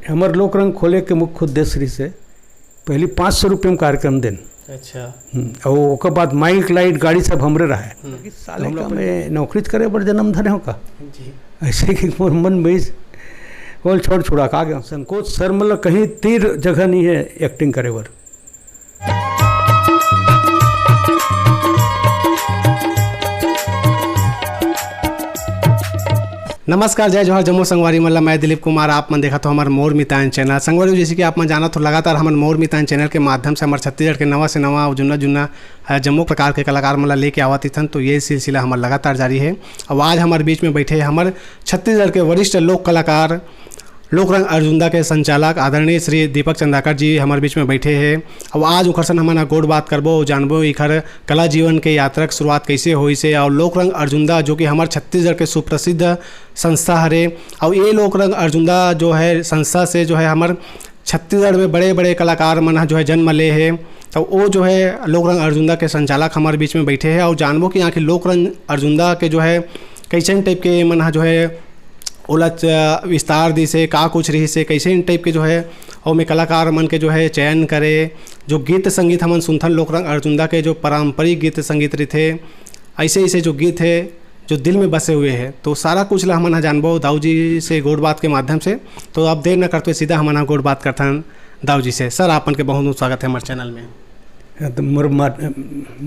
हमार लोक रंग खोले के मुख्य उद्देश्य से पहले 500 रुपये में कार्यक्रम देन। अच्छा। और ओकर बाद माइक लाइट गाड़ी सब हमरे रहे। साले का मैं नौकरी करे पर जन्म धरे हो का जी। ऐसे कि मोर मन बेच बोल छोड़ छुड़ा का गया संकोच सर मतलब कहीं तीर जगह नहीं है एक्टिंग करे बर। नमस्कार, जय जोहार जम्मू संगवारी मल्ला। मैं दिलीप कुमार। आप मन देखा तो हमारे मोर मितान चैनल संगवारी। जैसे कि आप मन जाना तो लगातार हमारे मोर मितान चैनल के माध्यम से हमारे छत्तीसगढ़ के नवा से नवा जुन्ना जम्मू प्रकार के कलाकार मतलब लेके आवत थन। तो ये सिलसिला हमारा लगातार जारी है। अब आज हमारे बीच में बैठे हमारे छत्तीसगढ़ के वरिष्ठ लोक कलाकार लोक रंग अर्जुनदा के संचालक आदरणीय श्री दीपक चंद्राकर जी हमारे बीच में बैठे हैं। अब आज उखर सन हमारा गोड़ बात करबो जानबो इखर कला जीवन के यात्रा की शुरुआत कैसे हुई से। और लोक रंग अर्जुनदा जो कि हमारे छत्तीसगढ़ के सुप्रसिद्ध संस्था हरे। और ये लोक रंग अर्जुनदा जो है संस्था से जो है हमारे छत्तीसगढ़ में बड़े बड़े कलाकार मन जो है जन्म ले है। तो वो जो है लोक रंग अर्जुनदा के संचालक हमारे बीच में बैठे हैं। और जानबो कि यहाँ के लोक रंग अर्जुनदा के जो है कैसे टाइप के मन जो है ओला विस्तार दी से का कुछ रही से कैसे इन टाइप के जो है और में कलाकार मन के जो है चयन करे। जो गीत संगीत हमन सुनथन लोक रंग अर्जुनदा के जो पारंपरिक गीत संगीत रही थे ऐसे ऐसे जो गीत है जो दिल में बसे हुए हैं। तो सारा कुछ ला हमन जानबो दाऊ जी से गोड़ बात के माध्यम से। तो अब देर न करते सीधा हमन गोड़ बात करथन दाऊ जी से। सर आपन के बहुत बहुत स्वागत है हमारे चैनल में। तो मोर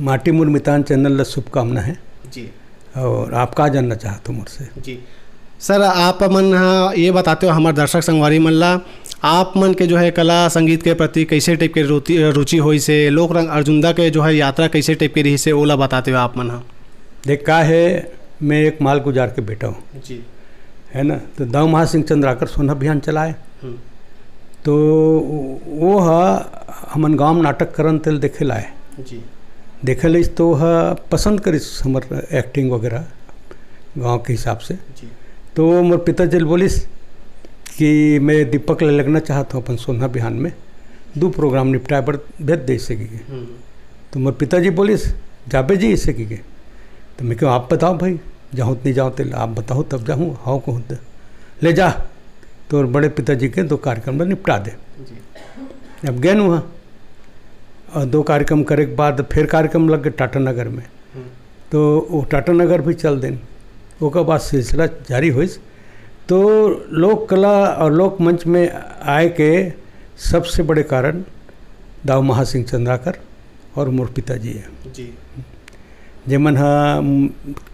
माटी मोर मितान चैनल ला शुभकामना है जी। और आप का जानना चाहते हो मुझसे जी सर, आप मन ये बताते हो हमारे दर्शक संगवारी मन ला आप मन के जो है कला संगीत के प्रति कैसे टाइप के रुचि हुई से लोक रंग अर्जुनदा के जो है यात्रा कैसे टाइप की रही से ओला बताते हो आप मन। देख का है मैं एक माल गुजार के बेटा हूँ जी, है ना। तो दाऊ महासिंह चंद्राकर सोना अभियान चलाए। तो वो हमन गाँव में नाटक करन तेल देखे लाए जी। देखे लिस तो पसंद करिस हमर एक्टिंग वगैरह गांव के हिसाब से। जी। तो मोर पिताजी बोलिस कि मैं दीपक ले लगना चाहता हूँ अपन सोना बिहान में 2 प्रोग्राम निपटाए पर भेज दे इसे की। तो मोर पिताजी बोलिस जाबे जी इसे की। तो मैं क्यों आप बताओ भाई जाऊँ नहीं जाऊँ तो आप बताओ तब जाऊँ हाँ कहूँ तो ले जा। तो बड़े पिताजी के 2 कार्यक्रम में निपटा दे। अब गए वहाँ और 2 कार्यक्रम करे के बाद फिर कार्यक्रम लग गए टाटा नगर में। तो वो टाटा नगर भी चल दें ओकर बाद सिलसिला जारी हुई। तो लोक कला और लोक मंच में आए के सबसे बड़े कारण दाऊ महासिंह चंद्राकर और मोर पिताजी है जी। जेमन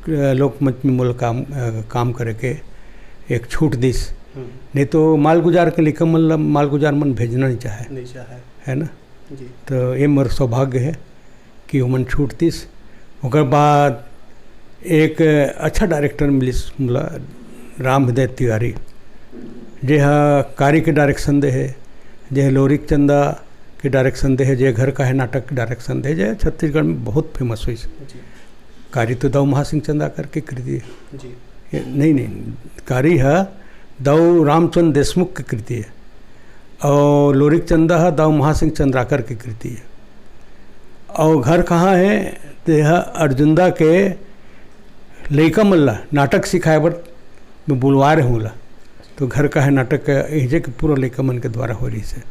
लोक मंच में मोल काम करे के एक छूट दिस। नहीं तो माल गुजार के लिखा मतलब माल गुजार मन भेजना नहीं चाहे है ना जी। तो ये मोर सौभाग्य है कि वो मन छूट दिस। ओकर बाद एक अच्छा डायरेक्टर मिलिस मतलब राम हृदय तिवारी जे कारी के डायरेक्शन दे है, जे लोरिक चंदा के डायरेक्शन दे है, जे घर का है नाटक के डायरेक्शन दे, जे छत्तीसगढ़ में बहुत फेमस हुई। कारी तो दाऊ महासिंह चंद्राकर की कृति है। नहीं कारी है दाऊ रामचंद्र देशमुख की कृति है और लोरिक चंदा है दाऊ महासिंह चंद्राकर की कृति है। और घर कहाँ है तो यह अर्जुनदा के लइका मल्ला नाटक सिखाए बर मैं बुलवा रहे हूँ। तो घर का है नाटक एजे के पूरा लइका मन के द्वारा हो रही से।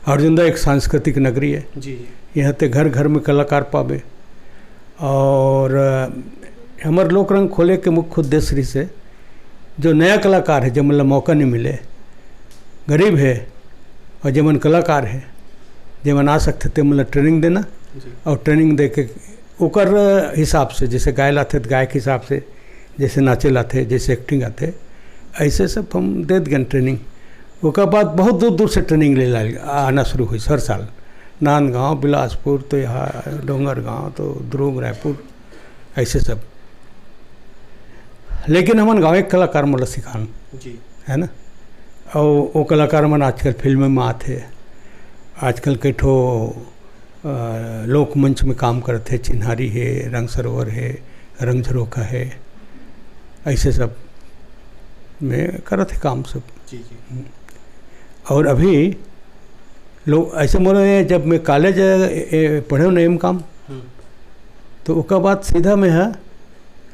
अर्जुनदा एक सांस्कृतिक नगरी है जी। यहाँ ते घर घर में कलाकार पावे। और हमारे लोक रंग खोले के मुख्य उद्देश्य से जो नया कलाकार है जब मतलब मौका नहीं मिले गरीब है और जमन कलाकार है जमन आ सकते थे मतलब ट्रेनिंग देना और ट्रेनिंग दे के ओकर हिसाब से जैसे गाय लाते तो गाय के हिसाब से, जैसे नाचे लाते जैसे एक्टिंग आते ऐसे सब हम दे दें ट्रेनिंग। ओकर बाद बहुत दूर दूर से ट्रेनिंग ले आना शुरू हुई हर साल। नांदगांव बिलासपुर तो यहाँ डोंगरगांव तो ध्रुव रायपुर ऐसे सब। लेकिन हमन गाँव एक कलाकार मतलब सिखान जी है ना। और वो कलाकार मन आजकल फिल्म में आते आजकल कई ठो लोक मंच में काम करते हैं। चिन्हारी है, रंग सरोवर है, रंग झरोखा है, ऐसे सब में करते काम सब जी। और अभी लोग ऐसे बोले जब मैं कॉलेज पढ़े न एम काम तो उसका बाद सीधा मैं है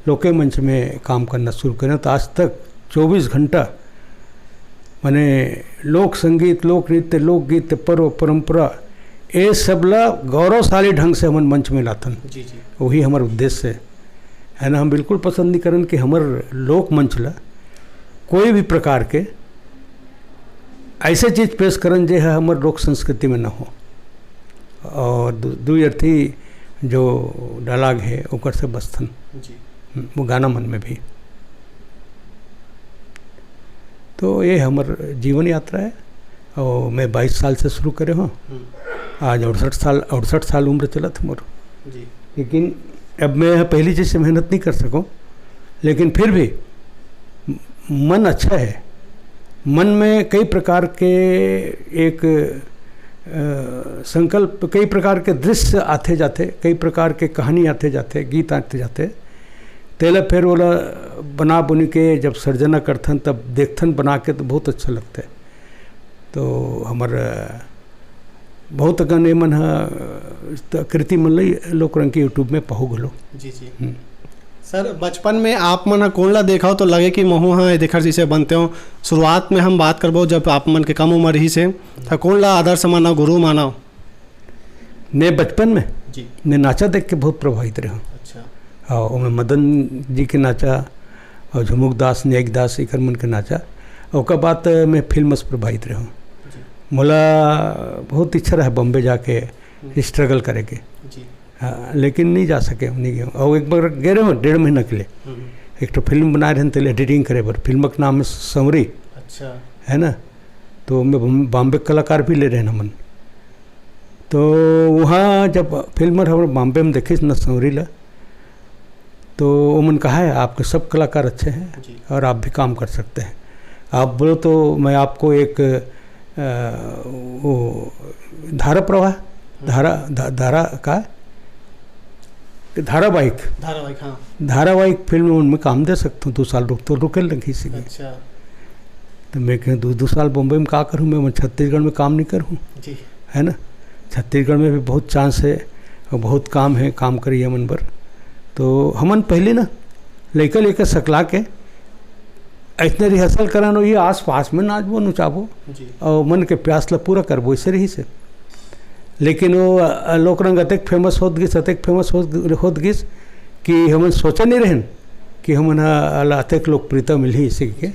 लोके मंच में काम करना शुरू करें। तो आज तक 24 घंटा माने लोक संगीत, लोक नृत्य, लोकगीत, पर्व परंपरा ये सब ला गौरवशाली ढंग से हमन मंच में लाथन। जी जी वही हमार उद्देश्य है ना। हम बिल्कुल पसंद नहीं करन कि हमार लोक मंच ला कोई भी प्रकार के ऐसे चीज़ पेश करन जे है हमार लोक संस्कृति में न हो। और दुई अर्थी जो डायलॉग है ओकर से बचथन जी वो गाना मन में भी। तो ये हमार जीवन यात्रा है और मैं 22 साल से शुरू करे हूँ। आज 68 साल उम्र चलत मोर। जी लेकिन अब मैं पहली चीज़ से मेहनत नहीं कर सकूँ, लेकिन फिर भी मन अच्छा है। मन में कई प्रकार के एक संकल्प, कई प्रकार के दृश्य आते जाते, कई प्रकार के कहानी आते जाते, गीत आते जाते। तेला फिर वो बना बुनी के जब सर्जना करथन तब देखथन बना के तो बहुत अच्छा लगता है। तो हमार बहुत गाने मन कृति मन लई लोक रंग के यूट्यूब में पहु गलो। जी जी सर, बचपन में आप मन कौन ला देखा हो तो लगे कि महू हाँ देखर जैसे बनते हो। शुरुआत में हम बात करबो जब आप मन के कम उम्र ही से तो कौन ला आदर्श माना, गुरु माना? ने बचपन में जी ने नाचा देख के बहुत प्रभावित रहा। अच्छा। और मैं मदन जी के नाचा और झुमुक दास, न्यायिक दास इकर मन के नाचा। और बाद मैं फिल्म से प्रभावित रहा। मोला बहुत इच्छा रहा बॉम्बे जाके स्ट्रगल करे के। जी हाँ, लेकिन नहीं जा सके, नहीं गए। और एक बार गए रहे 1.5 महीना के लिए एक तो फिल्म बनाए रहे थे एडिटिंग करे बर। फिल्म का नाम है संवरी। अच्छा है ना। तो मैं बॉम्बे कलाकार भी ले रहे न मन। तो वहाँ जब फिल्म हम बॉम्बे में देखे न संवरी ला, तो वो मन कहा है आपके सब कलाकार अच्छे हैं और आप भी काम कर सकते हैं। आप बोलो तो मैं आपको एक वो धारा प्रवाह धारा का धारावाहिक हाँ धारावाहिक फिल्म उनमें काम दे सकता हूँ। 2 साल रुके लगी सी। अच्छा। तो मैं कह 2 साल बॉम्बे में क्या करूँ, मैं छत्तीसगढ़ में काम नहीं करूँ। जी है ना। छत्तीसगढ़ में भी बहुत चांस है और बहुत काम है, काम करिए मन पर। तो हमन पहले ना लड़का लेकर सकला के ऐसने रिहर्सल करानो, ये आस पास में नाचबो नचाबो और मन के प्यास ला पूरा करबो, ऐसे रही से। लेकिन वो लोक रंग अतेक फेमस होत गिस कि हमन सोचा नहीं रहन कि हमन अतेक लोकप्रियता मिली इसी के।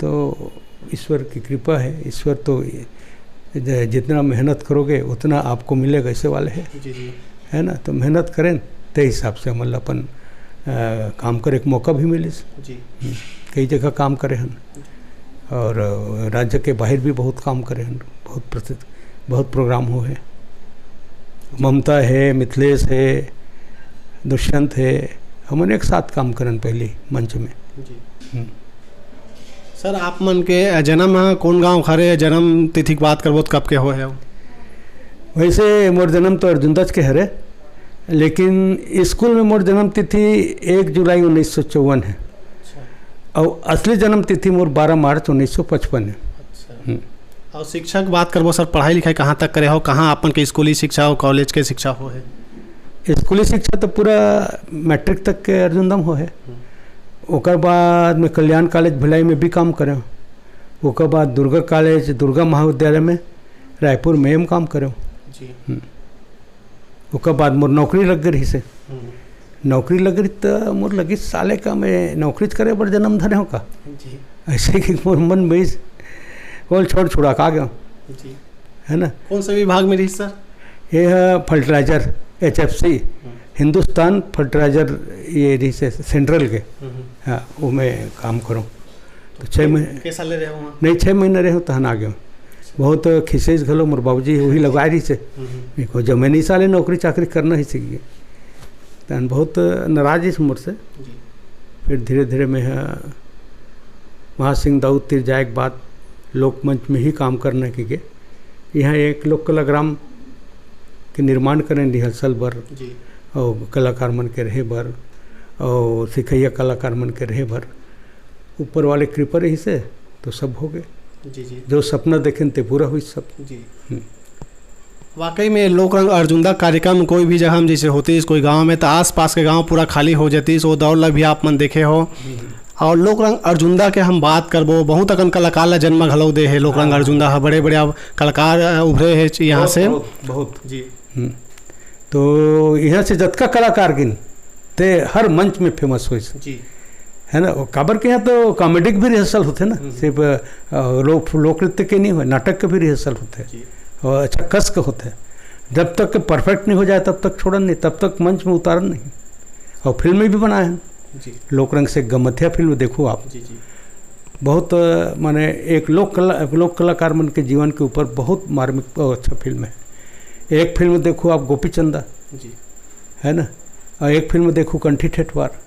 तो ईश्वर की कृपा है। ईश्वर तो जितना मेहनत करोगे उतना आपको मिलेगा, ऐसे वाले है। जी है ना। तो मेहनत करें ते हिसाब से हमन अपन काम करे एक मौका भी मिले। जी कई जगह काम करे हन और राज्य के बाहर भी बहुत काम करे हन। बहुत प्रोग्राम हो है। ममता है, मिथिलेश है, दुष्यंत है, हमने एक साथ काम करन पहले मंच में। जी सर, आप मन के जन्म कौन गांव खरे, जन्म तिथि की बात करबो तो कब के हो है? वैसे मोर जन्म तो अर्जुनदास के हरे, लेकिन स्कूल में मोर जन्म तिथि 1 जुलाई 1954 है। अच्छा। और असली जन्म तिथि मोर 12 मार्च 1955 है। अच्छा। और शिक्षा की बात करबो सर, पढ़ाई लिखाई कहाँ तक करे हो, कहाँ अपन के स्कूली शिक्षा और कॉलेज के शिक्षा हो है? स्कूली शिक्षा तो पूरा मैट्रिक तक के अर्जुनदम हो है। ओकर बाद मैं कल्याण कॉलेज भिलाई में भी काम करे। ओकर बाद दुर्गा कॉलेज, दुर्गा महाविद्यालय में रायपुर में हम काम करे। जी। ओकर बाद मोर नौकरी लग गई से। नौकरी लग गई तो मोर लगी साले का मैं नौकरी करे बर जन्म धरे हो का। जी। ऐसे कि मोर मन में कौन छोड़ा का गया। जी। है ना। कौन सा विभाग में रही सर? ये है फर्टिलाइजर, HFC हिंदुस्तान फर्टिलाइजर, ये रही से सेंट्रल के। हाँ, वो मैं काम करूँ। तो 6 महीने कैसा ले रहे हो? नहीं, 6 महीने रहे हो तहन आ गए। बहुत खिसेज घलो मोर बाबूजी वही लगवा रही से। देखो जब मैं नहीं साले नौकरी चाकरी करना ही सीख गए तहन बहुत नाराज ही मोर से। फिर धीरे धीरे मैं महासिंह दाऊद तिर जाए के बाद लोकमंच में ही काम करने के गए। यहाँ एक लोक कलाग्राम के निर्माण करें रिहर्सल बर और कलाकार मन के रहे बर और सिखैया कलाकार मन के रहे बर। ऊपर वाले कृपा रही से तो सब हो गए। जी जी। जो सपना देखें ते पूरा हुई सब। जी। वाकई में लोक रंग अर्जुनदा कार्यक्रम कोई भी जगह हम जैसे होती है कोई गांव में तो आस पास के गांव पूरा खाली हो जाती है। वो दौड़ भी आप मन देखे हो। और लोक रंग अर्जुंदा के हम बात करबो, बहुत अकन कलाकार ला जन्म घलो दे है लोक रंग अर्जुंदा है, बड़े बड़े कलाकार उभरे है यहाँ से बहुत जी। तो यहाँ से जतका कलाकार गिन ते हर मंच में फेमस हो जी, है ना। काबर के यहाँ तो कॉमेडी के भी रिहर्सल होते ना, सिर्फ लोक नृत्य के नहीं हो, नाटक के भी रिहर्सल होते हैं और अच्छा कस के होते हैं। जब तक परफेक्ट नहीं हो जाए तब तक छोड़न नहीं, तब तक मंच में उतारन नहीं। और फिल्में भी बनाए हैं लोक रंग से। गमथिया फिल्म देखो आप जी। बहुत माने एक लोक कलाकार मन के जीवन के ऊपर बहुत मार्मिक और अच्छा फिल्म है। एक फिल्म देखो आप गोपीचंदा जी, है ना, और एक फिल्म देखो कंठी ठेठवार।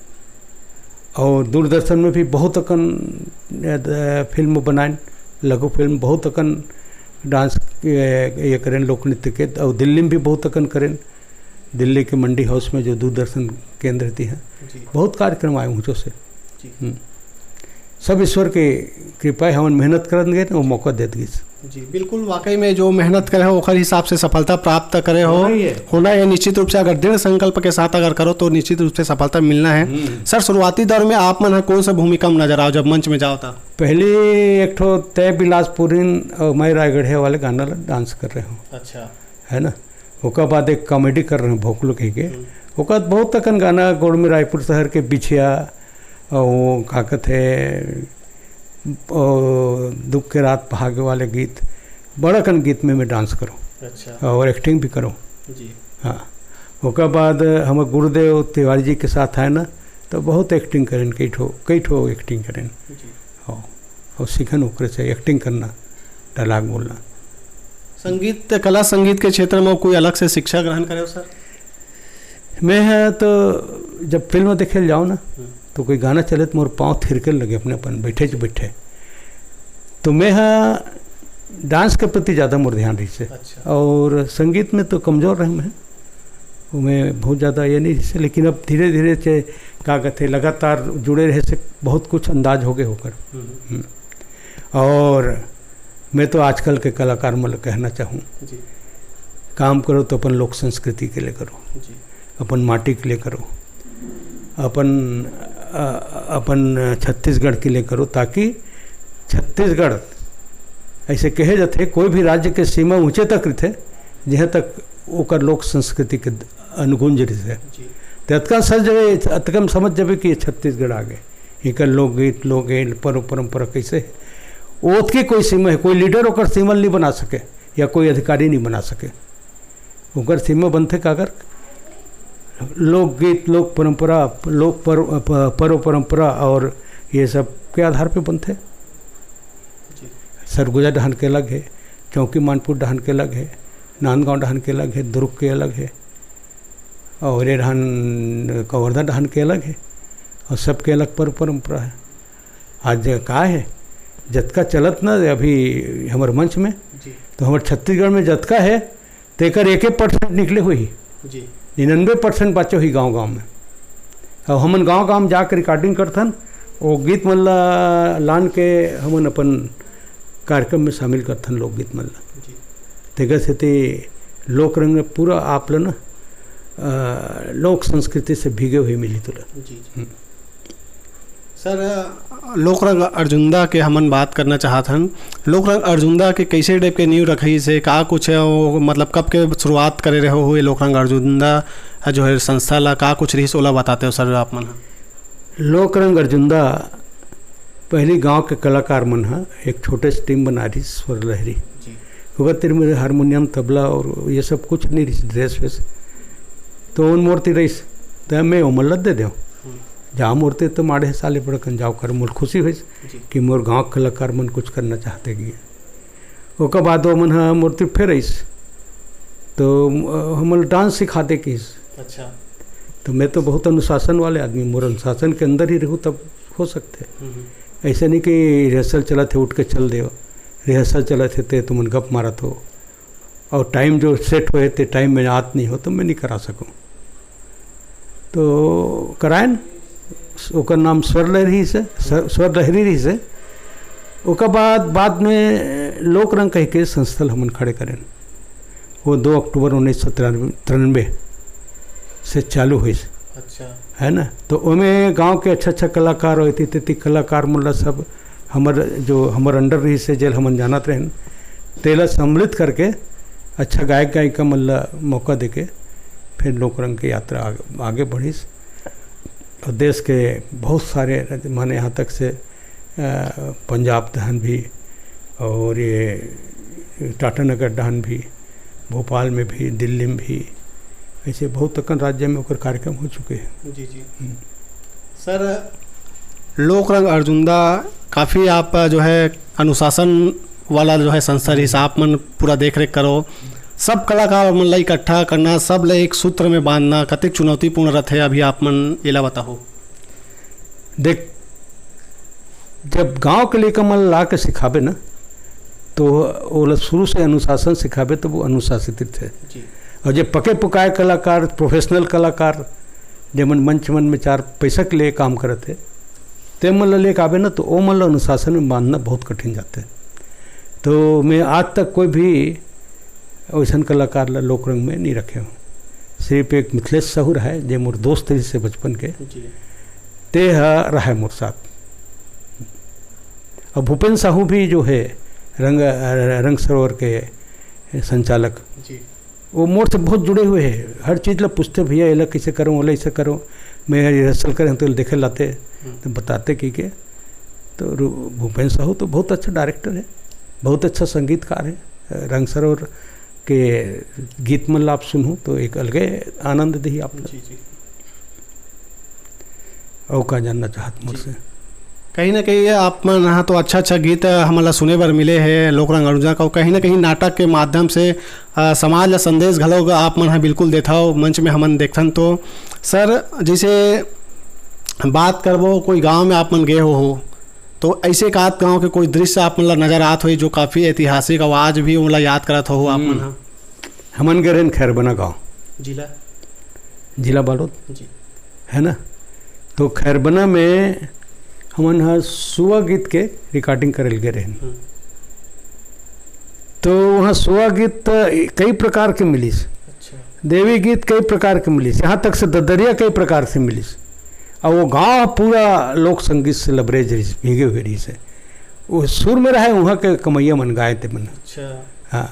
और दूरदर्शन में भी बहुत अकन फिल्म बनाए, लघु फिल्म बहुत अकन डांस ये करें लोक नृत्य के। और दिल्ली में भी बहुत अकन करें, दिल्ली के मंडी हाउस में जो दूरदर्शन केंद्र रहती है, बहुत कार्यक्रम आए ऊँचों से। सब ईश्वर के कृपा है, हम मेहनत करेंगे वो मौका देते जी। बिल्कुल, वाकई में जो मेहनत करे हो ओखर हिसाब से सफलता प्राप्त करे हो होना है निश्चित रूप से। अगर दृढ़ संकल्प के साथ अगर करो तो निश्चित रूप से सफलता मिलना है। सर, शुरुआती दौर में आप मन कौन सा भूमिका में नजर आओ जब मंच में जाओ था? पहले एक ठो तय बिलासपुरीन और मैं रायगढ़ वाले गाना डांस कर रहे हूँ, अच्छा, है ना। ओकर बाद एक कॉमेडी कर रहे हैं भोकलो कह के। ओकर बहुत तकन गाना गोड़ में रायपुर शहर के बिछिया और वो का कहते दुख के रात भागे वाले गीत, बड़ा कन गीत में मैं डांस करूँ, अच्छा, और एक्टिंग भी करूँ जी। हाँ, ओकर बाद हम गुरुदेव तिवारी जी के साथ आए ना, तो बहुत एक्टिंग करें, कई ठो एक्टिंग करें और सीखन ओकरे से एक्टिंग करना, डायलॉग बोलना। संगीत कला संगीत के क्षेत्र में कोई अलग से शिक्षा ग्रहण करे हो सर? मैं तो जब फिल्म देखे जाऊँ ना, तो कोई गाना चले तो मोर पाँव थिरके लगे अपने अपन बैठे। तो मैं डांस के प्रति ज़्यादा मोर ध्यान रही से, अच्छा। और संगीत में तो कमज़ोर रहे मैं बहुत ज़्यादा ये नहीं से, लेकिन अब धीरे धीरे से क्या कहते लगातार जुड़े रहे से बहुत कुछ अंदाज हो गए होकर। और मैं तो आजकल के कलाकार मतलब कहना चाहूँ, काम करो तो अपन लोक संस्कृति के लिए करो, अपन माटी के लिए करो, अपन छत्तीसगढ़ के लिए करो, ताकि छत्तीसगढ़ ऐसे कहे जाते कोई भी राज्य के सीमा ऊंचे तक रहते जहाँ तक ओकर लोक संस्कृति के अनुगुंज रहे, तो अतकम समझ जाए कि ये छत्तीसगढ़ आ गए। एकर लोकगीत लोकगीत परंपरा कैसे है, ओत की कोई सीमा है, कोई लीडर ओकर सीमा नहीं बना सके या कोई अधिकारी नहीं बना सके। ओकर सीमा बनते कागर लोकगीत लोक परंपरा लोक पर्व परंपरा और ये सब के आधार पे बनते। सरगुजा डहान के अलग है, चौकी मानपुर डहान के अलग है, नांदगांव डहान के अलग है, दुर्ग के अलग है, और ये डहान कवर्धा डहान के अलग है, और सबके अलग पर्व परंपरा है। आज का है जतका चलत ना अभी हमारे मंच में, तो हमारे छत्तीसगढ़ में जतका है तेकर 1% निकले हुई जी, 99% बच्चे हुई गांव में। और हमन गांव में जाकर रिकॉर्डिंग करथन, वो गीत मल्ला लान के हमन अपन कार्यक्रम में शामिल करथन लोकगीत मल्ला। तेकर से लोक रंग में पूरा आप लो ना लोक संस्कृति से भीगे हुए मिली तुला। सर, लोक रंग अर्जुंदा के हमन बात करना चाहत हन। लोक रंग अर्जुंदा के कैसे टाइप के न्यू रखी से का कुछ है वो, मतलब कब के शुरुआत करे रहे हुए लोक रंग अर्जुंदा जो है संस्था ला का कुछ रही सोला बताते हो सर आप मन? लोक रंग अर्जुंदा पहली गांव के कलाकार मन है एक छोटे से टीम बना रही स्वर लहरी, क्योंकि तेरे में हारमोनियम तबला और ये सब कुछ नहीं रही ड्रेस वेस, तो उन मूर्ति रही तो मैं उमल्लत दे दूँ जहाँ मूर्ति तो माड़े साले पड़कन जाओ कर मोर खुशी हुई कि मोर गाँव कलाकार मन कुछ करना चाहते कि ओकर बाद वो मन मूर्ति फिर रहीस तो हम डांस सिखाते कि अच्छा। तो मैं तो बहुत अनुशासन वाले आदमी, मोर अनुशासन के अंदर ही रहूँ तब हो सकते। ऐसे नहीं कि रिहर्सल चला थे उठ के चल दे, रिहर्सल चला थे तुम गप मारा हो और टाइम जो सेट हुए थे टाइम में आत नहीं हो तो मैं नहीं करा सकूँ। तो करायन ओकर नाम स्वर लहरी रही से। ओकर बाद में लोक रंग कह के संस्थल हमन खड़े करें, वो 2 अक्टूबर 1993 से चालू हुई। अच्छा, है ना। तो उनमें गांव के अच्छा कलाकार और इति कलाकार मतलब सब हमर अंडर रही से जेल हमन जानत रहें, तेला सम्मिलित करके अच्छा गायक गायिका मतलब मौका देके फिर लोकरंग की यात्रा आगे बढ़ीस। और देश के बहुत सारे माने यहाँ तक से पंजाब दहन भी और ये टाटानगर दहन भी, भोपाल में भी, दिल्ली में भी, ऐसे बहुत तक राज्य में होकर कार्यक्रम हो चुके हैं। जी जी सर, लोकरंग अर्जुनदा काफ़ी आप जो है अनुशासन वाला जो है संस्था हिसाब मन पूरा देख रेख करो, सब कलाकार मन ला इकट्ठा करना, सब ला एक सूत्र में बांधना कतक चुनौतीपूर्ण रहते। अभी आप मन एला बताओ। देख, जब गांव के लेकर मन ला के सिखाबे ना तो वो शुरू से अनुशासन सिखाबे तो वो अनुशासित थे। और जब पके पुकाए कलाकार, प्रोफेशनल कलाकार जब मंच में चार पैसा के लिए काम करते ते मन लेके आवे ना तो वो मन अनुशासन में बांधना बहुत कठिन जाते। तो मैं आज तक कोई भी वैसा कलाकार लोकरंग में नहीं रखे हूँ। सिर्फ एक मिथिलेश साहू है जो मोर दोस्त है से बचपन के, ते रहा मोर साथ। और भूपेन्द्र साहू भी जो है रंग सरोवर के संचालक जी, वो मोर से बहुत जुड़े हुए हैं। हर चीज़ ला पूछते, भैया ये कैसे करूँ, ओला ऐसे करो, मैं रिहर्सल करें तो देखे लाते तो बताते कि के। तो भूपेन्द्र साहू तो बहुत अच्छा डायरेक्टर है, बहुत अच्छा संगीतकार है। रंग सरोवर के गीत मन आप सुनो तो एक अलगे आनंद दी आप। और का जानना चाहत मुझसे कहीं ना कहीं आप मन यहाँ तो अच्छा गीत हमला सुने बर मिले हैं लोकरंग अर्जुनदा का, कहीं ना कहीं नाटक के माध्यम से समाज ला संदेश घलो आप मन बिल्कुल देता हो मंच में हमन देखथन। तो सर जैसे बात करबो कोई गांव में आप मन गए हो तो ऐसे एक आध गाँव के कोई दृश्य आप मन ला नजर आत हो जो काफ़ी ऐतिहासिक और आज भी उनला याद करत हो आप मन? हमन गए रहन खैरबना गाँव, जिला बालोद जी, है ना। तो खैरबना में हमन सुआ गीत के रिकॉर्डिंग करल गए रहन। तो वहाँ सुआ गीत कई प्रकार के मिलिस, देवी गीत कई प्रकार के मिलिस, यहाँ तक से ददरिया कई प्रकार से मिलिस। और वो गांव पूरा लोक संगीत से लबरेज रही, भीगे हुए रही से। वो सुर में रहे वहाँ के कमैया मन गाए थे मन। हाँ,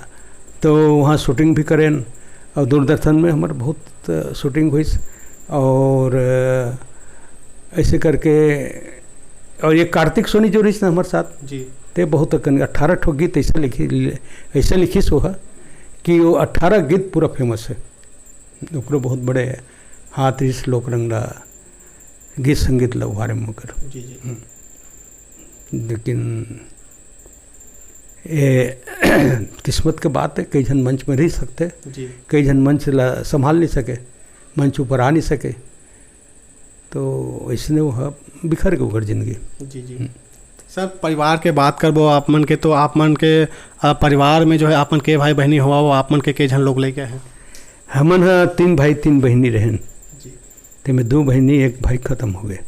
तो वहाँ शूटिंग भी करें और दूरदर्शन में हमारे बहुत शूटिंग हुई। और ऐसे करके और ये कार्तिक सोनी जो रही हमारे साथ जी, ते बहुत 18 ठो गीत ऐसे लिखी सो है कि वो 18 गीत पूरा फेमस है। ओकरो बहुत बड़े हाथ इस लोकरंग ला गीत संगीत ला उभारे में कर। लेकिन ये किस्मत के बात है, कई जन मंच में रह सकते, कई जन मंच ला संभाल नहीं सके, मंच ऊपर आ नहीं सके, तो इसने वो बिखर के उगर जिंदगी। जी सर, परिवार के बात करबो आप मन के, तो आप मन के परिवार में जो है आप मन के भाई बहनी हुआ वो आप मन के जन लोग लेके हैं? हमन 3 भाई 3 बहनी रहन। ते में 2 बहनी 1 भाई ख़त्म हो गए,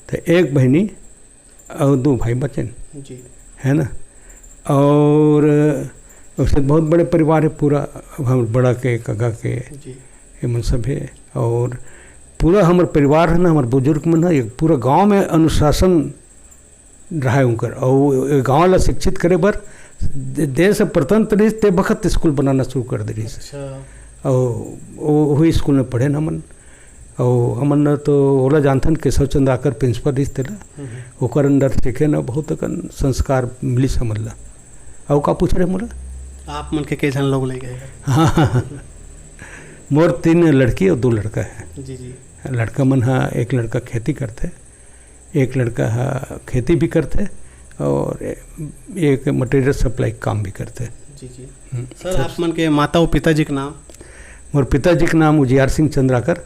तो 1 बहनी और 2 भाई बचन जी, है ना। और उससे बहुत बड़े परिवार है पूरा, हम बड़ा के कगा के ये सब है। और पूरा हमारे परिवार है ना, हमारे बुजुर्ग में ना एक पूरा गांव में अनुशासन रहा उनकर। और गांव ला शिक्षित करे बर देश स्वतंत्र रही ते वक्त स्कूल बनाना शुरू कर दे रही। और वही स्कूल में पढ़े ना हमन। और हमन तो ओला जानथन केशव चंद्राकर प्रिंसिपल रही थे, ओकर अंदर सीखे ना बहुत संस्कार मिली समझ ला। और का पूछ रहे मोला आप मन के जन लोग ले गए? हाँ, मोर 3 लड़की और 2 लड़का है। जी। लड़का मन हाँ, एक लड़का खेती करते, एक लड़का हाँ खेती भी करते और एक मटेरियल सप्लाई काम भी करते। जी। सर आप मन के माता और पिताजी का नाम? मोर पिताजी का नाम उजियार सिंह चंद्राकर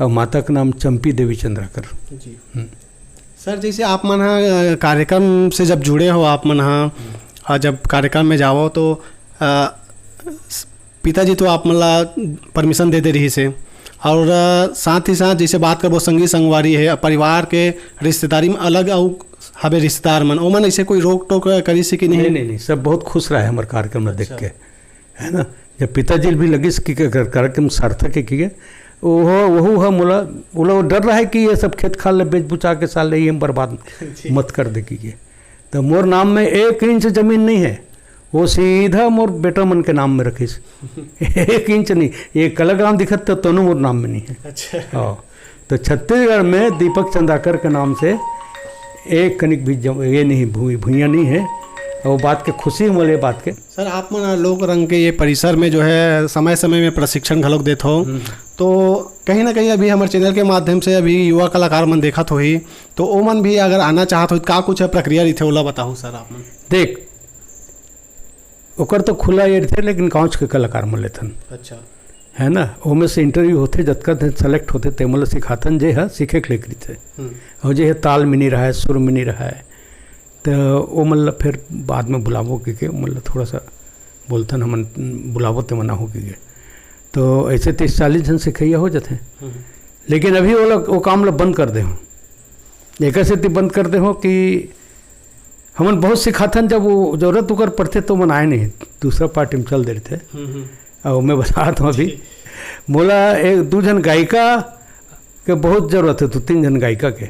और माता का नाम चंपी देवी चंद्राकर जी। सर जैसे आप मन हाँ कार्यक्रम से जब जुड़े हो, आप मन हाँ जब कार्यक्रम में जाओ तो पिताजी तो आप मन ला परमिशन दे रही से, और साथ ही साथ जैसे बात करबो संगी संगवारी है, परिवार के रिश्तेदारी में अलग और हमें रिश्तेदार मन ओमन ऐसे कोई रोक टोक करी से कि नहीं? नहीं, सब बहुत खुश रहा है हमारे कार्यक्रम में देख के, है ना। जब पिताजी भी लगी कि कार्यक्रम सार्थक है कि वह है मोला वो डर रहा है कि ये सब खेत खाल ले बेच बुचा के साल ये बर्बाद मत कर दे की तो मोर नाम में 1 इंच जमीन नहीं है, वो सीधा मोर बेटा मन के नाम में रखीस 1 इंच नहीं, ये कलाग्राम दिखत तो दोनों मोर नाम में नहीं है। अच्छा। हाँ, तो छत्तीसगढ़ में दीपक चंदाकर के नाम से 1 कनिक भी ये नहीं भूइयाँ नहीं है, वो बात के खुशी मिले बात के। सर आप मन लोक रंग के ये परिसर में जो है समय समय में प्रशिक्षण घलोक देते हो, तो कहीं ना कहीं अभी हमारे चैनल के माध्यम से अभी युवा कलाकार मन देखत हो ही, तो वो मन भी अगर आना चाहत हो का कुछ प्रक्रिया रही थे ओला बताओ सर आप मन। देख ओकर तो खुला ये थे, लेकिन गाँव के कलाकार मन लेथन। अच्छा। है ना, ओमे से इंटरव्यू होते जतका सेलेक्ट होते ते मतलब सिखाथन जे है सीखे के लेकर थे, और जे है ताल में नहीं रहा है, सुर में नहीं रहा है, तो वो मतलब फिर बाद में बुलावो के मतलब थोड़ा सा बोलतन हम बुलावो तो मना हो के तो ऐसे 30-40 जन सिखैया हो जाते। लेकिन अभी वो लोग वो काम लोग बंद कर दे हो, एक ऐसे बंद कर दे हो कि हमन बहुत सिखाथन, जब वो जरूरत उकर पड़ते तो मन आए नहीं, दूसरा पार्टी में चल दे रहे थे। और मैं बता रहा हूँ अभी बोला 1-2 जन गायिका के बहुत ज़रूरत है, 2-3 जन गायिका के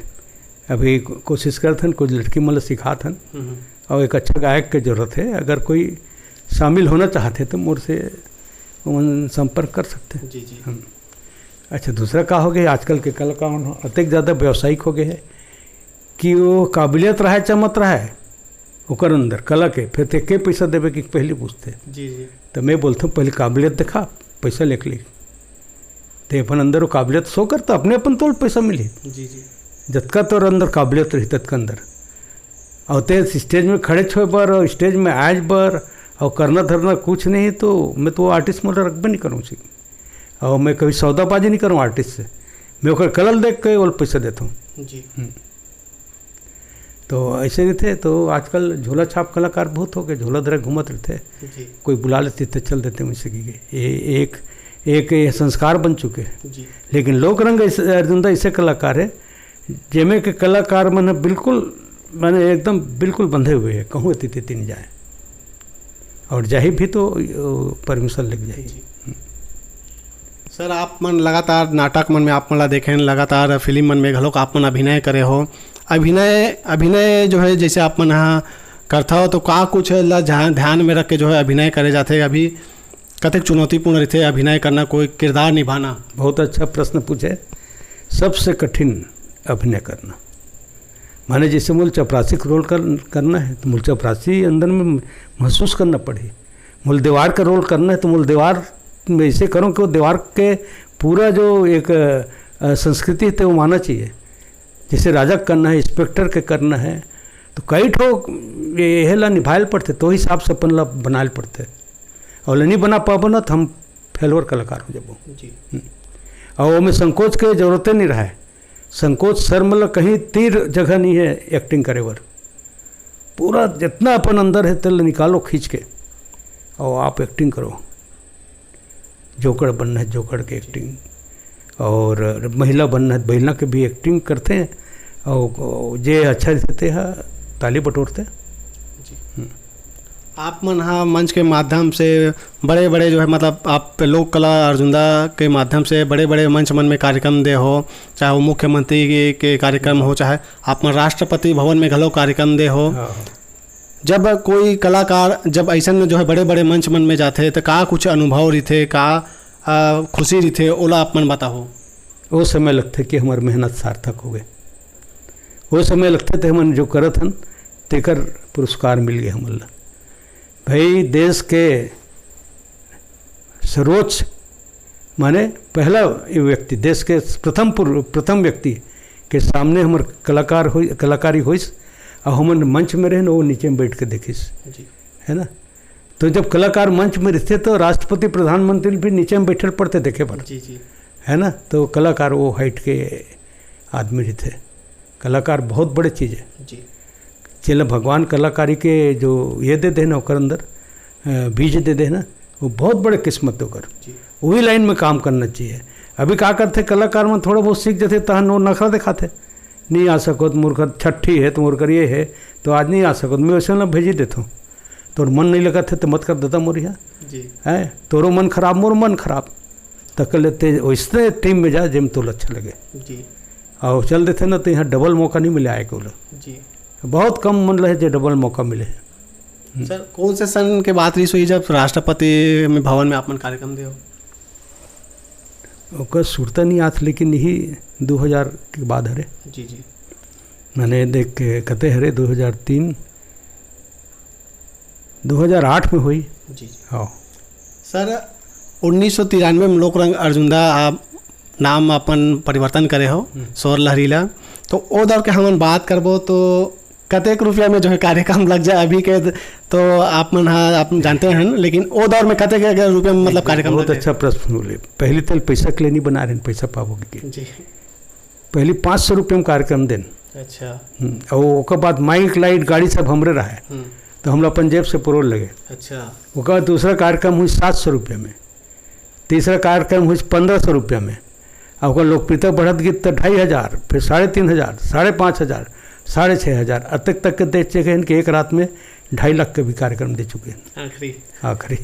अभी कोशिश करथन, कुछ लड़की मतलब सिखाथन, और एक अच्छा गायक के जरूरत है। अगर कोई शामिल होना चाहते तो मोर से संपर्क कर सकते हैं। जी जी। अच्छा, दूसरा का हो गया आजकल के कलाकार अत्यधिक ज़्यादा व्यावसायिक हो गए है कि वो काबिलियत रहा है, चमत रहा है ओकर अंदर कला के, फिर ते के पैसा देवे कि पहले पूछते। जी जी। तो मैं बोलता हूँ पहले काबिलियत दिखा, पैसा लेके ली, तो अपन अंदर वो काबिलियत शो करता, अपने अपन तोड़ पैसा मिली। जी जी। जतका तोर अंदर काबिलियत रही ततका अंदर, और ते स्टेज में खड़े छो बर और स्टेज में आज बर और करना धरना कुछ नहीं, तो मैं तो आर्टिस्ट मतलब रखबे नहीं करूँ सी, और मैं कभी सौदाबाजी नहीं करूँ आर्टिस्ट से, मैं ओकर कलर देख के वो पैसा देता हूँ। जी। तो ऐसे ही थे। तो आजकल झोला छाप कलाकार बहुत हो गए, झोला धरे घूमत रहते, कोई बुला लेते तो चल देते वैसे की ये एक संस्कार बन चुके हैं। लेकिन लोक रंग अर्जुनदा ऐसे कलाकार है जेमे के कलाकार मन बिल्कुल मैंने एकदम बिल्कुल बंधे हुए हैं, कहूँ इतनी नहीं जाए, और जाही भी तो परमिशन लग जाएगी। सर आप मन लगातार नाटक मन में आप मन ला देखें, लगातार फिल्म मन में घलोक आप मन अभिनय करे हो, अभिनय जो है जैसे आप मन यहाँ करता हो तो का कुछ ला ध्यान में रख के जो है अभिनय करे जाते, अभी कतक चुनौतीपूर्ण रहते अभिनय करना, कोई किरदार निभाना? बहुत अच्छा प्रश्न पूछे। सबसे कठिन अभिनय करना माने जैसे मूल चपरासी का रोल करना है तो मूल चपरासी अंदर में महसूस करना पड़े, मूल दीवार का रोल करना है तो मूल दीवार में ऐसे करो कि वो दीवार के पूरा जो एक संस्कृति है वो माना चाहिए। जैसे राजा करना है, इंस्पेक्टर के करना है, तो कई ठो ये ला निभाए पड़ते, तो हिसाब से अपन ला बनाए पड़ते, और नहीं बना पाबो ना तो हम फेलवर कलाकार हो जाबो जी। और वो में संकोच के जरूरत नहीं रहा है, संकोच सर मतलब कहीं तीर जगह नहीं है एक्टिंग करे बर, पूरा जितना अपन अंदर है तेल निकालो खींच के और आप एक्टिंग करो। जोकर बनना है जोकर के एक्टिंग, और महिला बनना है महिला के भी एक्टिंग करते हैं, और जे अच्छा रहते हैं ताली बटोरते हैं। आप मन हाँ मंच के माध्यम से बड़े बड़े जो है मतलब आप लोक कला अर्जुनदा के माध्यम से बड़े बड़े मंच मन में कार्यक्रम दे हो, चाहे वो मुख्यमंत्री के कार्यक्रम हो, चाहे आप मन राष्ट्रपति भवन में घलो कार्यक्रम दे हो। जब कोई कलाकार जब ऐसा जो है बड़े बड़े मंच मन में जाते तो का कुछ अनुभव रहते, का खुशी रहते, ओला आप मन बताओ। वो समय लगते कि हमारी मेहनत सार्थक हो गए, वो समय लगते थे हमन जो करत हन तेकर पुरस्कार मिल गए हमला। भाई देश के सर्वोच्च माने पहला व्यक्ति, देश के प्रथम व्यक्ति के सामने हमार कलाकारी होइस, और हमन मंच में रहे न वो नीचे में बैठ के देखिस, है ना। तो जब कलाकार मंच में रहते तो राष्ट्रपति प्रधानमंत्री भी नीचे में बैठे पड़ते देखे पर, है ना। तो कलाकार वो हाइट के आदमी रहते, कलाकार बहुत बड़े चीज़ है जी। चल भगवान कलाकारी के जो ये दे देना ओकर अंदर बीज दे देना, वो बहुत बड़े किस्मत होकर वही लाइन में काम करना चाहिए। अभी क्या करते कलाकार में थोड़ा बहुत सीख जाते तहन वो नखरा दिखाते, नहीं आ सको तो मूर्खर छठी है तो मूर्खर ये है तो आज नहीं आ सको, मैं वैसे ना भेजी देता हूँ, तोर मन नहीं लगा थे तो मत कर देता मोरिया है, तोरो मन खराब मोर मन खराब, तक लेते वैसे टीम में जा जिम तो अच्छा लगे जी और चल देते ना तो यहाँ डबल मौका नहीं मिले आए को जी। बहुत कम मन रहे जो डबल मौका मिले। सर कौन से सन के बात रही हुई जब राष्ट्रपति में भवन में आपन कार्यक्रम दियो? ओकर सुरता नहीं आत लेकिन यही 2000 के बाद हरे जी जी। मैंने देख के कते हरे 2003 2008 में हुई जी जी। हाँ सर 1993 में लोक रंग अर्जुनदा आप नाम अपन परिवर्तन करे हो सौर लहरीला, तो ओ दौर के हम बात करबो तो कतेक रुपया में जो है कार्यक्रम लग जाए अभी के तो आप मन आप जानते हैं, लेकिन ओ दौर में कतेक रुपया में मतलब कार्यक्रम? बहुत अच्छा प्रश्न बोले। पहली तो पैसा के लिए नहीं बना रहे पैसा पाओगे जी। पहले 500 रुपये में कार्यक्रम देन। अच्छा। और ओकर बाद माइक लाइट गाड़ी सब हमरे रहे तो हम अपन जेब से पुरोल लगे। अच्छा। ओकर बाद दूसरा कार्यक्रम हुई 700 रुपये में, तीसरा कार्यक्रम हुई 1500 रुपये में, और ओकर लोकप्रियता बढ़त गई तो 2500, फिर 3500, 5500, 6500, अब तक के दे चुके हैं कि एक रात में 2.5 लाख के भी कार्यक्रम दे चुके हैं आखिरी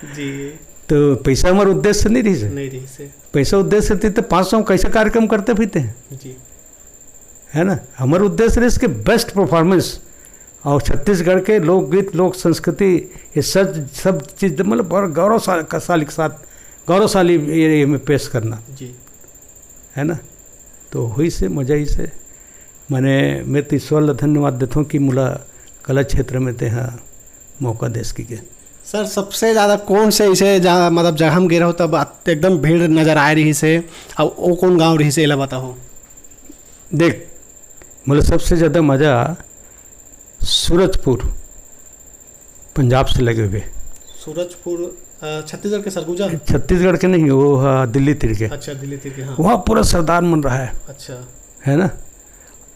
जी। तो पैसा हमारा उद्देश्य नहीं रही से पैसा उद्देश्य थी तो 500 कैसे कार्यक्रम करते फिरते हैं जी, है ना। हमारा उद्देश्य इसके बेस्ट परफॉर्मेंस और छत्तीसगढ़ के लोकगीत लोक संस्कृति ये सब चीज़ मतलब बहुत गौरवशाली के साथ गौरवशाली ये में पेश करना जी, है ना। तो हुई से मजा ही से मैंने मैं तो ईश्वर धन्यवाद देता हूँ कि मुला कला क्षेत्र में ते हाँ मौका देश की के। सर सबसे ज़्यादा कौन से इसे जहाँ मतलब जब हम गिरे हो तब एकदम भीड़ नज़र आ रही से, अब वो कौन गाँव रही से एला बताओ? देख मुझे सबसे ज़्यादा मज़ा सूरजपुर पंजाब से लगे हुए। सूरजपुर छत्तीसगढ़ के सरगुजा? छत्तीसगढ़ के नहीं, वो दिल्ली तीर के। अच्छा दिल्ली तीर के। हाँ वहाँ पूरा सरदार मन रहा है। अच्छा। है ना।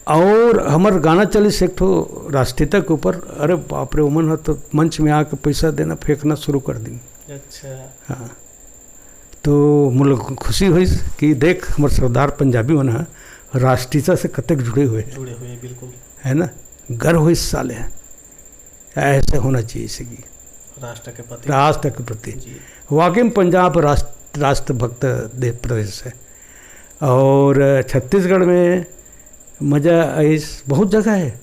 और हमार गाना चली से एक ठो राष्ट्रीयता के ऊपर, अरे बाप रे उमन है तो मंच में आके पैसा देना फेंकना शुरू कर दी। अच्छा। हाँ तो मुझे खुशी हुई कि देख हमारे सरदार पंजाबी मन है राष्ट्रीयता से कतक जुड़े हुए बिल्कुल, है ना। गर्व हुई साले ऐसे होना चाहिए इसी राष्ट्र के प्रति वाकई में पंजाब राष्ट्रभक्त प्रदेश है। और छत्तीसगढ़ में मज़ा इस बहुत जगह है,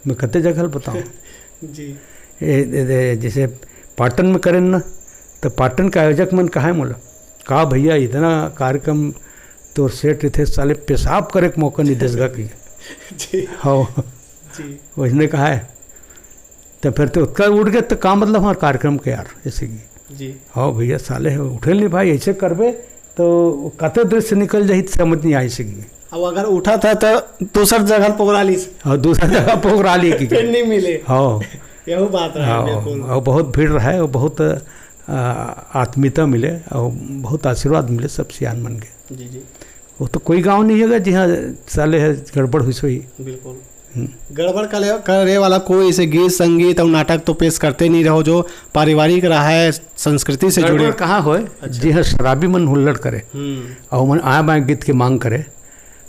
मैं कते जगह बताऊँ जी। जैसे पाटन में करें ना तो पाटन का आयोजक मन कहा है मोला कहा भैया इतना कार्यक्रम तो सेठ थे साले पेशाब करे के मौका नहीं देगा कि हाँ उसने कहा है तो फिर तो उसका उठ गया तो का मतलब हमारा कार्यक्रम के यार जैसे कि जी हाँ भैया साले उठे नहीं भाई ऐसे करबे तो कते देर से निकल जाही समझ नहीं आई सकी। अब अगर उठा था तो दूसर जगह पोगरा ली और दूसरा जगह पोगरा ली कि नहीं मिले। हाँ यही बात रहा है। और बहुत भीड़ रहा है और बहुत आत्मीयता मिले और बहुत आशीर्वाद मिले सब सियान मन के। जी जी। वो तो कोई गांव नहीं है जी हाँ साले है गड़बड़ हुई सोई। बिल्कुल गड़बड़ करे वाला कोई ऐसे गीत संगीत और नाटक तो पेश करते नहीं रहो जो पारिवारिक रहा है संस्कृति से जुड़े। कहाँ हो जी हाँ शराबी मन हुल्लड़ करे और मन आया बाया गीत की मांग करे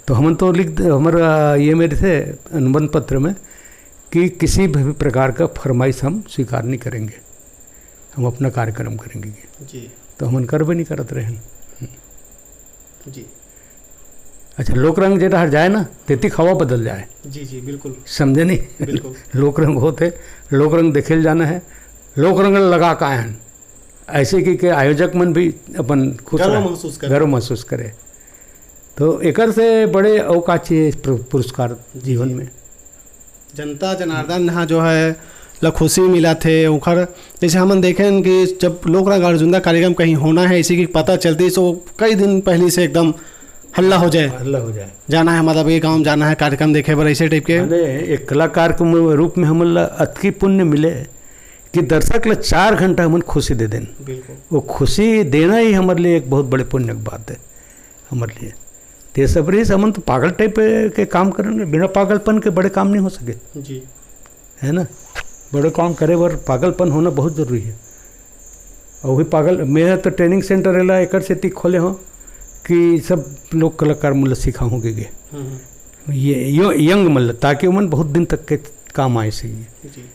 तो हम तो लिख हमारा ये मेरे थे अनुबंध पत्र में कि किसी भी प्रकार का फरमाइश हम स्वीकार नहीं करेंगे, हम अपना कार्यक्रम करेंगे जी। तो हम कर भी नहीं करते रहे जी। अच्छा लोक रंग जेटा हट जाए ना तेती हवा बदल जाए। जी जी बिल्कुल समझे नहीं बिल्कुल लोक रंग होते लोक रंग देखे जाना है लोक रंग लगा का आयन ऐसे कि आयोजक मन भी अपन खुश गर्व महसूस करे तो एकर से बड़े अवकाश पुरस्कार जीवन में जनता जनार्दन यहाँ जो है ल खुशी मिला थे उखर जैसे हम देखें कि जब लोक रंग अर्जुनदा कार्यक्रम कहीं होना है इसी की पता चलती है तो कई दिन पहले से एकदम हल्ला हो जाए जाना है मतलब ये गाँव जाना है कार्यक्रम देखे पर ऐसे टाइप के एक कलाकार के रूप में हम अति पुण्य मिले कि दर्शक ला 4 घंटा हमन खुशी दे दें। वो खुशी देना ही हमारे लिए एक बहुत बड़े पुण्य की बात है हमारे लिए। ते सब रही हमन तो पागल टाइप के काम करेंगे बिना पागलपन के बड़े काम नहीं हो सके जी, है ना। बड़े काम करे बर पागलपन होना बहुत जरूरी है। और वही पागल मेरा तो ट्रेनिंग सेंटर रहेला एक सेती खोले हो कि सब लोग कलाकार मतलब सिखा होंगे ये यंग मतलब ताकि उमन बहुत दिन तक के काम आए सही।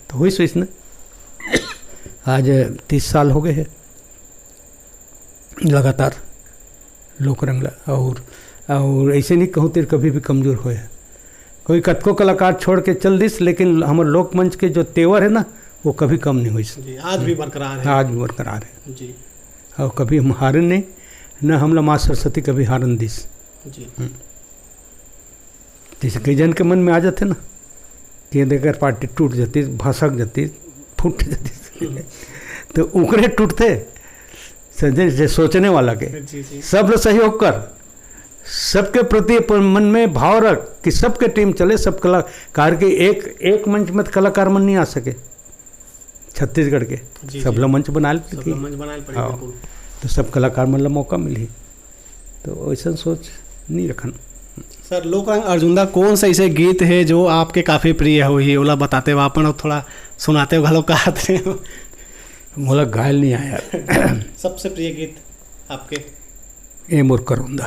तो वही सोच ना आज 30 साल हो गए हैं लगातार लोक रंग और ऐसे नहीं कहूँ तेरे कभी भी कमज़ोर होए कोई कतको कलाकार छोड़ के चल दिस, लेकिन हमारे लोक मंच के जो तेवर है ना वो कभी कम नहीं हुई। आज भी बरकरार है। आज भी बरकरार है जी। और कभी हम हारन नहीं, न हमला माँ सरस्वती कभी हारन दिस जी। जैसे कई जन के मन में आ जाते ना कि देखकर पार्टी टूट जाती, भसक जाती, फूट जाती तो उकरे टूटते संजय सोचने वाला के सब लोग सहयोग कर, सबके प्रति मन में भाव रख कि सबके टीम चले, सब कलाकार के एक मंच में कलाकार मन नहीं आ सके छत्तीसगढ़ के सब लोग मंच बना तो सब कलाकार मन ला मौका मिली, तो ऐसा सोच नहीं रखन। सर लोक रंग अर्जुनदा कौन सा ऐसे गीत है जो आपके काफ़ी प्रिय हो ही ओला बताते हो अपन और थोड़ा सुनाते हो घलो कहते हो? मोला घायल नहीं आया सबसे प्रिय गीत आपके? ए मोर करोंदा,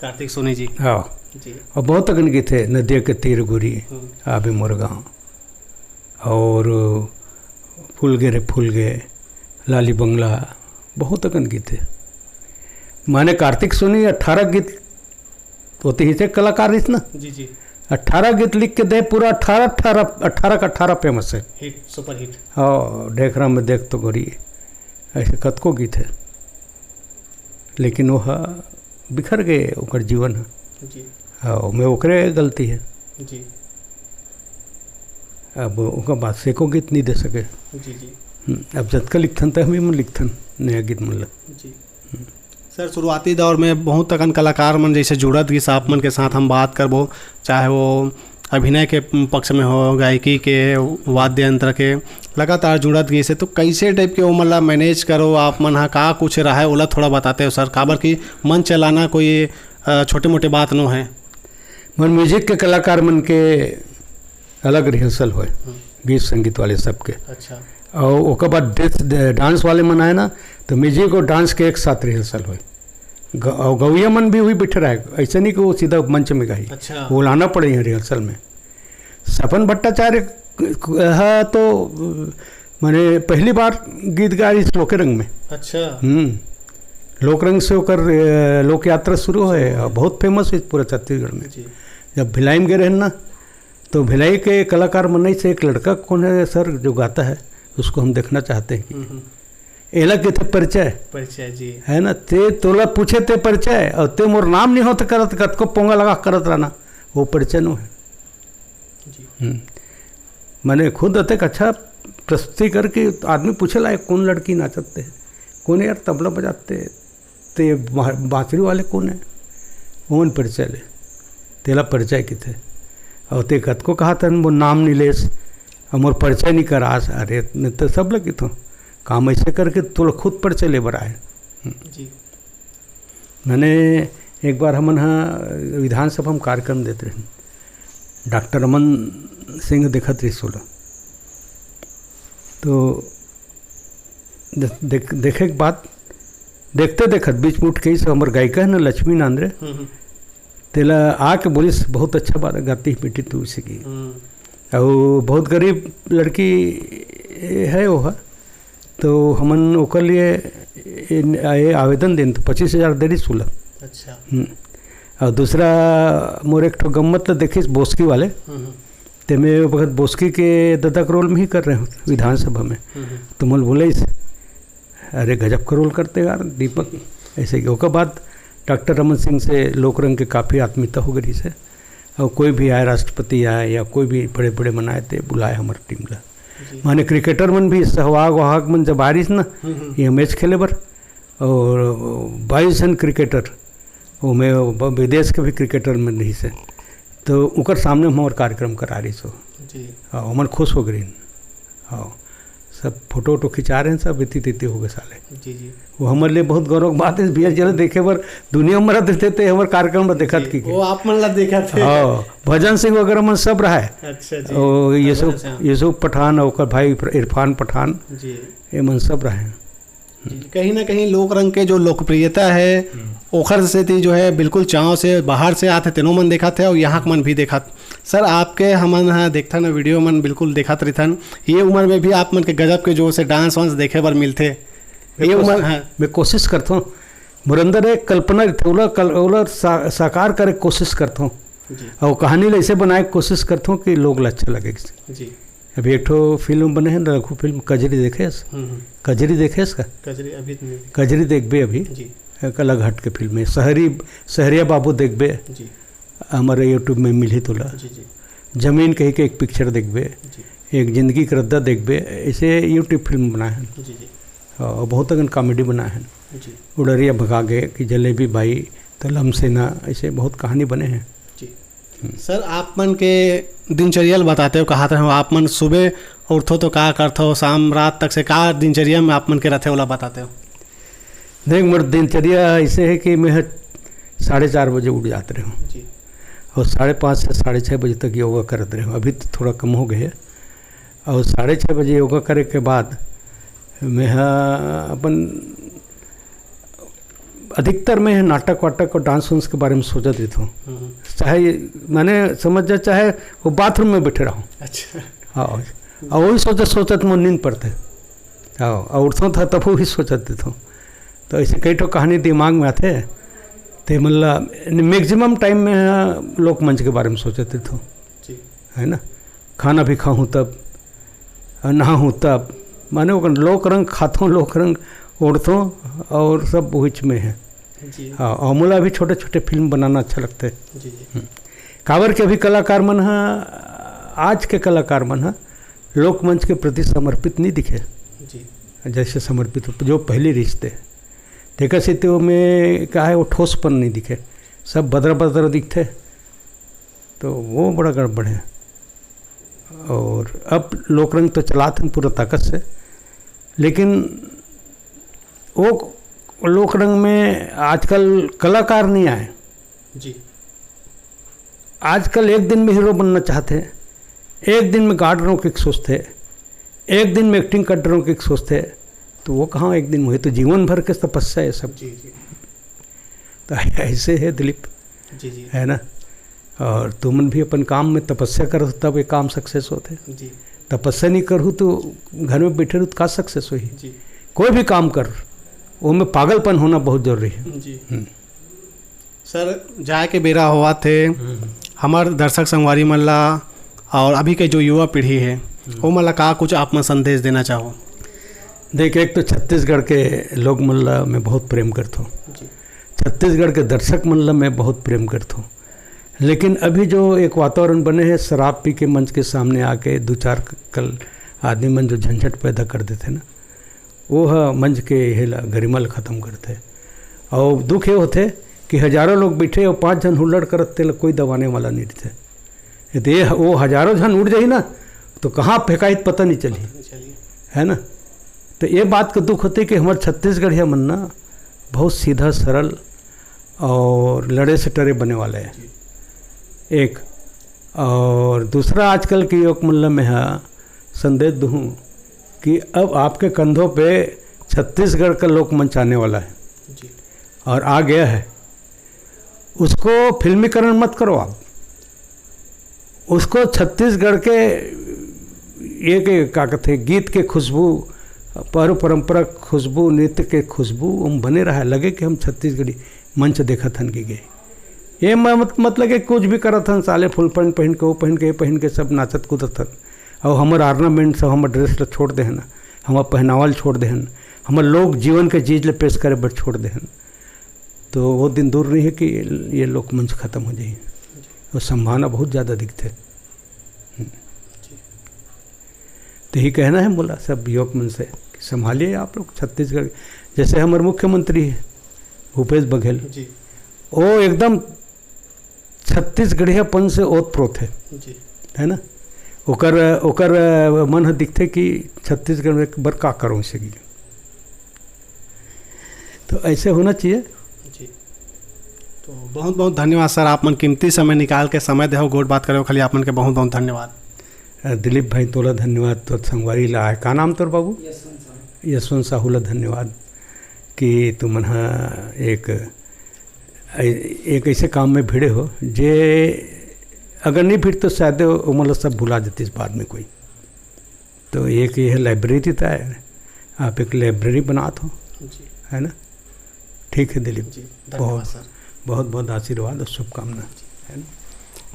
कार्तिक सोनी जी। हाँ जी। और बहुत अगन गीत है, नदिया के तीर गुरी, आबे मोर गाँव, और फूल गए, लाली बंगला, बहुत अगन गीत है। माने कार्तिक सोनी 18 गीत होते ही थे कलाकार इस ना। जी जी। 18 गीत लिख के दे, पूरा 18 का 18 फेमस है, हिट, सुपर हिट। हाँ, ढेकरा में देख तो गोरी, ऐसे कतको गीत है, लेकिन वह बिखर गए ओकर जीवन है। जी। हाँ, में ओकरे गलती है। जी। अब ओकर बाद से को गीत नहीं दे सके। जी जी। अब जतका लिखथन तो हमें लिखथन नया गीत मन ला। जी। सर शुरुआती दौर में बहुत तकन कलाकार मन जैसे जुड़त गई आप मन के साथ हम बात करबो, चाहे वो अभिनय के पक्ष में हो, गायकी के, वाद्य यंत्र के, लगातार जुड़त गई से, तो कैसे टाइप के वो मतलब मैनेज करो आप मन, हाँ का कुछ रहा है ओला थोड़ा बताते हो सर, काबर की मन चलाना कोई छोटे मोटे बात नो है। मन म्यूजिक के कलाकार मन के अलग रिहर्सल हो, गीत संगीत वाले सबके। अच्छा। और ओकर बाद डांस वाले मन आए ना, तो म्यूजिक और डांस के एक साथ रिहर्सल हो, और गौया मन भी हुई बैठे रहे, ऐसा नहीं कि वो सीधा मंच में गाई। अच्छा। वो लाना पड़े हैं रिहर्सल में। सपन भट्टाचार्य तो मैंने पहली बार गीत गाई इस लोक रंग में। अच्छा। लोक रंग से होकर लोक यात्रा शुरू है और बहुत फेमस है पूरे छत्तीसगढ़ में। जब भिलाई में गए रहे ना, तो भिलाई के कलाकार मनई से एक लड़का कौन है सर जो गाता है, उसको हम देखना चाहते हैं। एला के थे परिचय जी है ना, ते तोला पूछे ते परिचय, और ते मोर नाम नहीं होता करत कत को पोंगा लगा करत रहना, वो परिचय नो है जी। मैंने खुद अतक अच्छा प्रस्तुति करके आदमी पूछे लाए कौन लड़की नाचते है, कौन यार तबला बजाते, ते बाँसुरी वाले कौन है, ओन परिचय ले, तेला परिचय की थे, और ते कत को कहा था वो नाम नहीं लेस, और मोर परिचय नहीं करा। अरे नहीं तो सब लगी तो काम ऐसे करके तो खुद परिचय ले बराए जी। मैंने एक बार हम विधानसभा में कार्यक्रम देते हैं, डॉक्टर रमन सिंह देखत रही 16, तो देखे के बाद देखते देखत बीच में उठ के सब हमारे गायिका है ना लक्ष्मी नांद्रे, तेला आके बोलिस बहुत अच्छा बात गाती बेटी तू इसे की, और बहुत गरीब लड़की है वो, तो हमन ओकर लिए आवेदन दें तो 25,000 दे दी 16। अच्छा। और दूसरा मोर एक ठो गम्मत देखिस बोस्की वाले, ते में वक्त बोस्की के दादा का रोल में ही कर रहे हो विधानसभा में, तो मोल बोले अरे गजब का रोल करते यार दीपक, ऐसे कि ओकर बाद डॉक्टर रमन सिंह से लोक रंग के काफ़ी आत्मीयता हो गई से, और कोई भी आए, राष्ट्रपति आए या कोई भी बड़े बड़े मनाए थे बुलाए हमारे टीम ला। माने क्रिकेटर मन भी सहवाग वहाग मन जब आरिस ना ये मैच खेले बर, और 22 जन क्रिकेटर वो में विदेश के भी क्रिकेटर में नहीं से, तो उनकर सामने हम हमारे कार्यक्रम करा रही सो जी, और मन खुश हो गई। हाँ, सब फोटो वोटो खिंचा रहे हैं, सब इति हो गए साले जी जी। वो हमारे लिए बहुत गौरव बात है, भैया चले देखे बर दुनिया में देते थे हमारे कार्यक्रम में देखा की वो आप मन ला देखा थे। हाँ, भजन सिंह वगैरह मन सब रहा है। अच्छा जी। और यूसुफ पठान और भाई इरफान पठान जी, ये मन सब रहे हैं। कहीं ना कहीं लोक रंग के जो लोकप्रियता है ओखर से थी जो है बिल्कुल चाव से बाहर से आते तेनों मन देखा थे और यहाँ मन भी देखा। सर आपके हमन हाँ देखता ना वीडियो मन बिल्कुल देखत रही, ये उम्र में भी आप मन के गजब के जो से डांस वांस देखे बर मिलते, ये उम्र हाँ मैं कोशिश करता हूँ मोर अंदर एक कल्पना ओला साकार करे कोशिश करता हूँ और कहानी ला ऐसे बनाए कोशिश करता हूँ कि लोग ला अच्छा लगे जी। अभी एक ठो फिल्म बने हैं लघु फिल्म कजरी देखे कजरी देखे का कजरी अभी कजरी देखबे अभी एक अलग हट के फिल्म है सहरिया बाबू देखबे हमारे यूट्यूब में मिली तोला जमीन कही के एक पिक्चर देखबे एक जिंदगी का रद्दा देखबे ऐसे यूट्यूब फिल्म बनाए हैं और बहुत अगन कॉमेडी बनाए हैं उड़रिया भगा गए कि जलेबी बाई तलम सेना ऐसे बहुत कहानी बने हैं सर। आप मन के दिनचर्या बताते हो कहा था आप मन सुबह उठो तो का करते हो शाम रात तक से का दिनचर्या में आप मन के रहते वाला बताते हो। देख मेरा दिनचर्या ऐसे है कि मैं 4:30 बजे उठ जाते रहे हूँ और 5:30 से 6:30 बजे तक योगा करते रहे हूँ। अभी तो थोड़ा कम हो गए और 6:30 बजे योगा करे के बाद मैं अपन अधिकतर मैं नाटक वाटक और डांस वांस के बारे में सोचत रहता हूँ। चाहे मैंने समझ जा चाहे वो बाथरूम में बैठे रहूँ। अच्छा। हाँ और वही सोचत मुझे नींद पड़ते हाँ और उठता था तब वही सोचत देता हूँ। तो ऐसे कई ठो कहानी दिमाग में आते तो मतलब मैक्सिमम टाइम में लोकमंच के बारे में सोचत देता हूँ है ना। खाना भी खाऊँ तब नहाऊँ तब माने वो लोक रंग खाता हूँ लोक रंग ओढ़ता हूँ और सब वही में है। हाँ और मुला भी छोटे छोटे फिल्म बनाना अच्छा लगता है। काबर के अभी कलाकार मन आज के कलाकार मन लोकमंच के प्रति समर्पित नहीं दिखे जैसे समर्पित जो पहले रिश्ते देखा से तो में क्या है वो ठोसपन नहीं दिखे सब बदर दिखते तो वो बड़ा गड़बड़ है। और अब लोकरंग तो चलाते हैं पूरा ताकत से लेकिन वो लोकरंग में आजकल कलाकार नहीं आए जी। आजकल एक दिन में हीरो बनना चाहते हैं, एक दिन में गार्डरों की सोचते, एक दिन में एक्टिंग करने की सोचते, तो वो कहाँ एक दिन हुए तो जीवन भर के तपस्या है सब। जी। तो ऐसे है दिलीप जी है ना। और तुम भी अपन काम में तपस्या करो तब ये काम सक्सेस होते जी। तपस्या नहीं करूँ तो घर में बैठे रहूँ तो का सक्सेस हुई जी। कोई भी काम कर वो में पागलपन होना बहुत जरूरी है जी। सर जाए के बेरा हुआ थे हमारे दर्शक संगवारी मल्ला और अभी के जो युवा पीढ़ी है वो मल्ला का कुछ आप में संदेश देना चाहो। देख एक तो छत्तीसगढ़ के लोग मल्ला मैं बहुत प्रेम करता हूँ, छत्तीसगढ़ के दर्शक मल्ला मैं बहुत प्रेम करता हूँ। लेकिन अभी जो एक वातावरण बने हैं शराब पी के मंच के सामने आके 2-4 कल आदमी मन जो झंझट पैदा कर देते ना वो मंच के हेला गरिमा ख़त्म करते। और दुख ये होते कि हज़ारों लोग बैठे और 5 जन हुल्लड़ करते कोई दबाने वाला नहीं थे। यदि वो हज़ारों जन उड़ जाए ना तो कहाँ फेंकाइत पता नहीं चली है ना। तो ये बात का दुख होते कि हमारे छत्तीसगढ़िया मन ना बहुत सीधा सरल और लड़े से टरे बने वाले हैं एक। और दूसरा आजकल के युवक मल्ल में है संदेश दूँ कि अब आपके कंधों पे छत्तीसगढ़ का लोकमंच आने वाला है जी। और आ गया है, उसको फिल्मीकरण मत करो आप, उसको छत्तीसगढ़ के ये के क्या कहते हैं गीत के खुशबू परंपरा खुशबू नृत्य के खुशबू हम बने रहा लगे कि हम छत्तीसगढ़ी मंच देखा थन की गए। ये मतलब कि कुछ भी करत हन साले फुल पैंट पहन के वो पहन के सब नाचत कूदत हन और हमारे ऑर्नामेंट सब हमारे ड्रेस छोड़ दे हन, हमारे पहनावल छोड़ दे हन, हमारे लोग जीवन के चीज़ ले पेश करे बट छोड़ दे हन। तो वो दिन दूर नहीं है कि ये लोकमंच ख़त्म हो जाए और संभावना बहुत ज़्यादा दिखते। तो यही कहना है बोला सब युवक मन से कि संभालिए आप लोग छत्तीसगढ़। जैसे हमारे मुख्यमंत्री है भूपेश बघेल जी, वो एकदम छत्तीसगढ़ियापन से ओतप्रोत है ना। ओकर मन दिखते कि छत्तीसगढ़ में एक बार का करूँ से तो ऐसे होना चाहिए जी। तो बहुत बहुत धन्यवाद सर, आप मन कीमती समय निकाल के समय दे गोट बात करे खाली आप मन के बहुत बहुत धन्यवाद। दिलीप भाई तोला धन्यवाद तो संगवारी ला है का नाम तोर बाबू यशवंत साहू ला धन्यवाद कि तुम एक ऐसे काम में भिड़े हो जे अगर नहीं भिड़ तो शायद वो मतलब सब भुला देती इस बाद में कोई। तो एक ये लाइब्रेरी था, आप एक लाइब्रेरी बना दो है ना। ठीक है दिलीप जी, धन्यवाद बहुत सर। बहुत बहुत आशीर्वाद और शुभकामना है ना।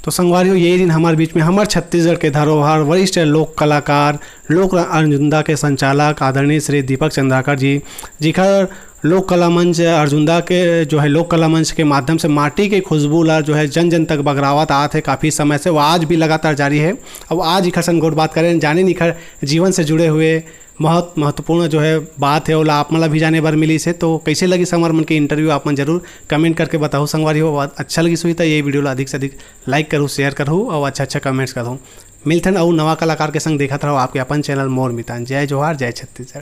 तो संगवारियों, यही दिन हमारे बीच में हमारे छत्तीसगढ़ के धरोहर वरिष्ठ लोक कलाकार लोक अर्जुनदा के संचालक आदरणीय श्री दीपक चंद्राकर जी जिखर लोक कला मंच अर्जुनदा के जो है लोक कला मंच के माध्यम से माटी के खुशबू ला जो है जन जन तक बगरावत आते है काफ़ी समय से, वो आज भी लगातार जारी है। अब आज इखर संगोट बात करें जाने निखर जीवन से जुड़े हुए बहुत महत्वपूर्ण जो है बात है ओला आप मला भी जाने बार मिली से। तो कैसे लगी संगवार मन के इंटरव्यू आप मन जरूर कमेंट करके बताओ संगवारी हो। बहुत अच्छा लगी सुई तो ये वीडियो ला अधिक से अधिक लाइक करूँ, शेयर करूँ और अच्छा कमेंट्स करूँ। मिलते हैं और नवा कलाकार के संग देखा रहो आपके अपन चैनल मोर मितान। जय जोहार, जय छत्तीसगढ़।